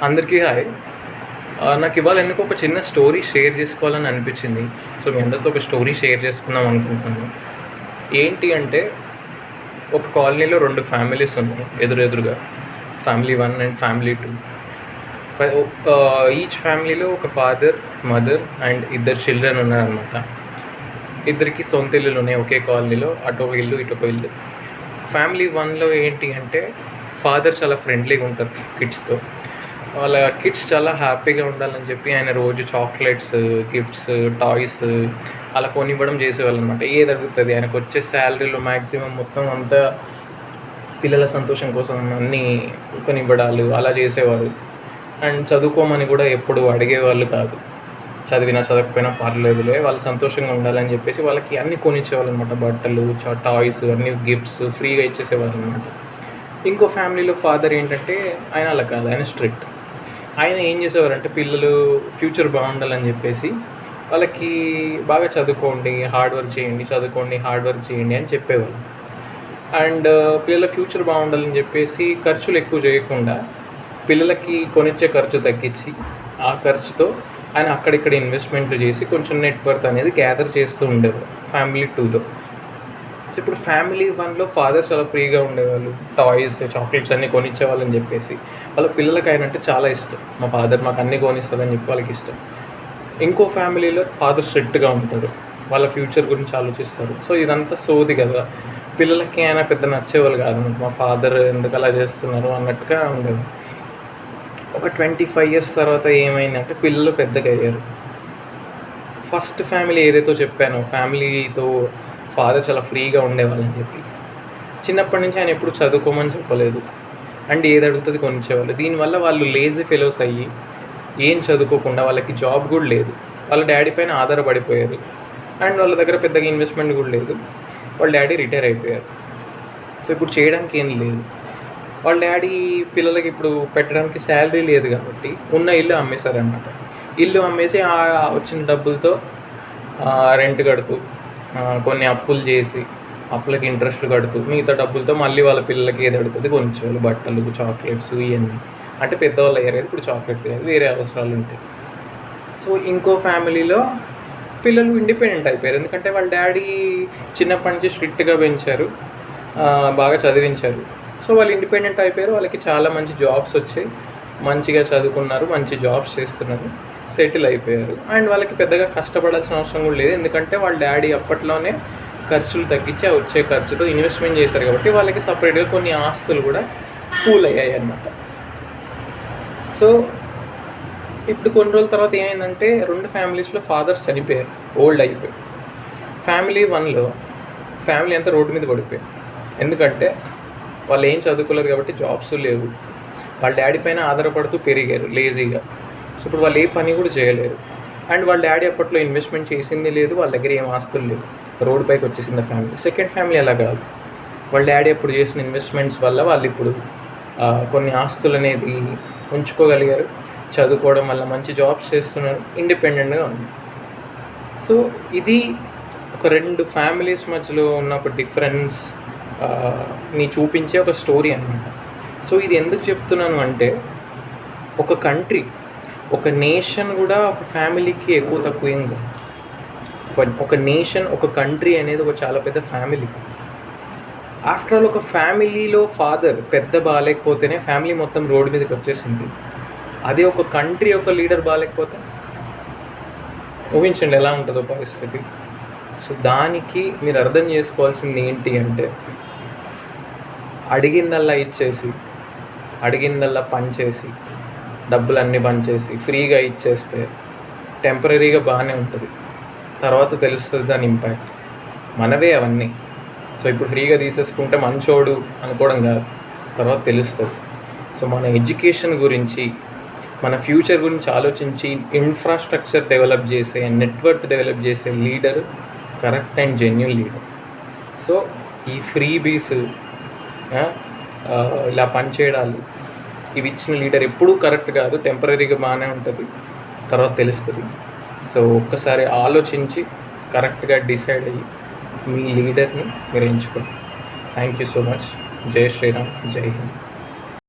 అందరికీ హాయ్. నాకు ఇవాళ ఎందుకు ఒక చిన్న స్టోరీ షేర్ చేసుకోవాలని అనిపించింది. సో మీ అందరితో ఒక స్టోరీ షేర్ చేసుకుందాం అనుకుంటున్నాను. ఏంటి అంటే, ఒక కాలనీలో 2 ఫ్యామిలీస్ ఉన్నాయి ఎదురుగా. Family 1 and family 2. ఈచ్ ఫ్యామిలీలో ఒక ఫాదర్, మదర్ అండ్ 2 చిల్డ్రన్ ఉన్నారనమాట. ఇద్దరికి సొంత ఇల్లులు ఉన్నాయి ఒకే కాలనీలో. అటు ఒక ఇల్లు, ఇటు ఒక ఇల్లు. ఫ్యామిలీ 1లో ఏంటి అంటే, ఫాదర్ చాలా ఫ్రెండ్లీగా ఉంటారు కిడ్స్తో. వాళ్ళ కిడ్స్ చాలా హ్యాపీగా ఉండాలని చెప్పి ఆయన రోజు చాక్లెట్స్, గిఫ్ట్స్, టాయ్స్ అలా కొనివ్వడం చేసేవాళ్ళు అనమాట. ఏది అడుగుతుంది ఆయనకు వచ్చే శాలరీలో మ్యాక్సిమం మొత్తం అంతా పిల్లల సంతోషం కోసం అన్నీ కొనివ్వడాలు అలా చేసేవారు. అండ్ చదువుకోమని కూడా ఎప్పుడు అడిగేవాళ్ళు కాదు. చదివినా చదవకపోయినా పర్లేదులే, వాళ్ళు సంతోషంగా ఉండాలని చెప్పేసి వాళ్ళకి అన్నీ కొనిచ్చేవాళ్ళు అనమాట. బట్టలు, టాయ్స్, అన్నీ గిఫ్ట్స్ ఫ్రీగా ఇచ్చేసేవాళ్ళు అనమాట. ఇంకో ఫ్యామిలీలో ఫాదర్ ఏంటంటే ఆయన అలా కాదు, ఆయన స్ట్రిక్ట్. ఆయన ఏం చేసేవారంటే, పిల్లలు ఫ్యూచర్ బాగుండాలని చెప్పేసి వాళ్ళకి బాగా చదువుకోండి, హార్డ్ వర్క్ చేయండి అని చెప్పేవాళ్ళు. అండ్ పిల్లల ఫ్యూచర్ బాగుండాలని చెప్పేసి ఖర్చులు ఎక్కువ చేయకుండా పిల్లలకి కొనిచ్చే ఖర్చు తగ్గించి ఆ ఖర్చుతో ఆయన అక్కడిక్కడ ఇన్వెస్ట్మెంట్లు చేసి కొంచెం నెట్వర్క్ అనేది గ్యాదర్ చేస్తూ ఉండేవారు ఫ్యామిలీ 2లో. సో ఇప్పుడు ఫ్యామిలీ 1లో ఫాదర్ చాలా ఫ్రీగా ఉండేవాళ్ళు. టాయ్స్, చాక్లెట్స్ అన్నీ కొనిచ్చేవాళ్ళని చెప్పేసి వాళ్ళ పిల్లలకి ఆయన అంటే చాలా ఇష్టం. మా ఫాదర్ మాకు అన్నీ కొనిస్తుందని చెప్పి వాళ్ళకి ఇష్టం. ఇంకో ఫ్యామిలీలో ఫాదర్ స్ట్రిక్ట్గా ఉంటారు, వాళ్ళ ఫ్యూచర్ గురించి ఆలోచిస్తారు. సో ఇదంతా సోది కదా, పిల్లలకి ఆయన పెద్ద నచ్చేవాళ్ళు కాదు. మా ఫాదర్ ఎందుకు అలా చేస్తున్నారు అన్నట్టుగా ఉండేది. ఒక 25 years తర్వాత ఏమైందంటే, పిల్లలు పెద్దగా అయ్యారు. ఫస్ట్ ఫ్యామిలీ ఏదైతే చెప్పానో, ఫ్యామిలీతో ఫాదర్ చాలా ఫ్రీగా ఉండేవాళ్ళని చెప్పి, చిన్నప్పటి నుంచి ఆయన ఎప్పుడు చదువుకోమని చెప్పలేదు. అండ్ ఏది అడుగుతుంది కొనిచ్చేవాళ్ళు. దీనివల్ల వాళ్ళు లేజీ ఫెలోస్ అయ్యి ఏం చదువుకోకుండా వాళ్ళకి జాబ్ కూడా లేదు, వాళ్ళ డాడీ పైన ఆధారపడిపోయారు. అండ్ వాళ్ళ దగ్గర పెద్దగా ఇన్వెస్ట్మెంట్ కూడా లేదు. వాళ్ళ డాడీ రిటైర్ అయిపోయారు. సో ఇప్పుడు చేయడానికి ఏం లేదు. వాళ్ళ డాడీ పిల్లలకి ఇప్పుడు పెట్టడానికి శాలరీ లేదు కాబట్టి ఉన్న ఇల్లు అమ్మేశారనమాట. ఇల్లు అమ్మేసి వచ్చిన డబ్బులతో రెంట్ కడుతూ, కొన్ని అప్పులు చేసి అప్పులకి ఇంట్రెస్ట్లు కడుతూ, మిగతా డబ్బులతో మళ్ళీ వాళ్ళ పిల్లలకి ఏది అడుగుతుంది కొనిచ్చేవాళ్ళు. బట్టలు, చాక్లెట్స్ ఇవన్నీ. అంటే పెద్దవాళ్ళు అయ్యారు కదా, ఇప్పుడు చాక్లెట్ కాదు, వేరే అవసరాలు ఉంటాయి. సో ఇంకో ఫ్యామిలీలో పిల్లలు ఇండిపెండెంట్ అయిపోయారు. ఎందుకంటే వాళ్ళ డాడీ చిన్నప్పటి నుంచి స్ట్రిక్ట్గా పెంచారు, బాగా చదివించారు. సో వాళ్ళు ఇండిపెండెంట్ అయిపోయారు. వాళ్ళకి చాలా మంచి జాబ్స్ వచ్చాయి, మంచిగా చదువుకున్నారు, మంచి జాబ్స్ చేస్తున్నారు, సెటిల్ అయిపోయారు. అండ్ వాళ్ళకి పెద్దగా కష్టపడాల్సిన అవసరం కూడా లేదు. ఎందుకంటే వాళ్ళ డాడీ అప్పట్లోనే ఖర్చులు తగ్గించి ఆ వచ్చే ఖర్చుతో ఇన్వెస్ట్మెంట్ చేశారు కాబట్టి వాళ్ళకి సపరేట్గా కొన్ని ఆస్తులు కూడా కూల్ అయ్యాయి అన్నమాట. సో ఇప్పుడు కొన్ని రోజుల తర్వాత ఏమైందంటే, 2 ఫ్యామిలీస్లో ఫాదర్స్ చనిపోయారు, ఓల్డ్ అయిపోయారు. ఫ్యామిలీ 1లో ఫ్యామిలీ అంతా రోడ్డు మీద పడిపోయారు. ఎందుకంటే వాళ్ళు ఏం చదువుకోలేదు కాబట్టి జాబ్స్ లేవు. వాళ్ళ డాడీ పైన ఆధారపడుతూ పెరిగారు లేజీగా. సో ఇప్పుడు వాళ్ళు ఏ పని కూడా చేయలేరు. అండ్ వాళ్ళ డాడీ అప్పట్లో ఇన్వెస్ట్మెంట్ చేసింది లేదు, వాళ్ళ దగ్గర ఏం ఆస్తులు లేవు, రోడ్ పైకి వచ్చేసింది ఫ్యామిలీ. సెకండ్ ఫ్యామిలీ అలా కాదు, వాళ్ళ డాడీ అప్పుడు చేసిన ఇన్వెస్ట్మెంట్స్ వల్ల వాళ్ళు ఇప్పుడు కొన్ని ఆస్తులు అనేది ఉంచుకోగలిగారు, చదువుకోవడం వల్ల మంచి జాబ్స్ చేస్తున్నారు, ఇండిపెండెంట్గా ఉంది. సో ఇది ఒక 2 ఫ్యామిలీస్ మధ్యలో ఉన్న ఒక డిఫరెన్స్ ని చూపించే ఒక స్టోరీ అన్నమాట. సో ఇది ఎందుకు చెప్తున్నాను అంటే, ఒక కంట్రీ, ఒక నేషన్ కూడా ఒక ఫ్యామిలీకి ఎక్కువ తక్కువ ఏం కాదు. ఒక నేషన్, ఒక కంట్రీ అనేది ఒక చాలా పెద్ద ఫ్యామిలీ. ఆఫ్టర్ ఆల్ ఒక ఫ్యామిలీలో ఫాదర్ పెద్ద బాగాలేకపోతేనే ఫ్యామిలీ మొత్తం రోడ్డు మీదకి వచ్చేసింది. అదే ఒక కంట్రీ ఒక లీడర్ బాగాలేకపోతే ఊహించండి ఎలా ఉంటుందో పరిస్థితి. సో దానికి మీరు అర్థం చేసుకోవాల్సింది ఏంటి అంటే, అడిగిందల్లా ఇచ్చేసి, అడిగిందల్లా పనిచేసి, డబ్బులన్నీ పనిచేసి ఫ్రీగా ఇచ్చేస్తే టెంపరీగా బాగానే ఉంటుంది, తర్వాత తెలుస్తుంది దాని ఇంపాక్ట్. మనవే అవన్నీ. సో ఇప్పుడు ఫ్రీగా తీసేసుకుంటే మంచోడు అనుకోవడం కాదు, తర్వాత తెలుస్తుంది. సో మన ఎడ్యుకేషన్ గురించి, మన ఫ్యూచర్ గురించి ఆలోచించి ఇన్ఫ్రాస్ట్రక్చర్ డెవలప్ చేసే, నెట్వర్క్ డెవలప్ చేసే leader correct and genuine leader. So ఈ ఫ్రీబీస్, ఇలా పనిచేయడాలు, ఇవి ఇచ్చిన లీడర్ ఎప్పుడూ కరెక్ట్ కాదు, టెంపరీగా బాగానే ఉంటుంది, తర్వాత తెలుస్తుంది. సో ఒక్కసారి ఆలోచించి కరెక్ట్గా డిసైడ్ అయ్యి మీ లీడర్ని మీరు ఎంచుకోండి. Thank you so much. జై శ్రీరామ్, జై హింద్.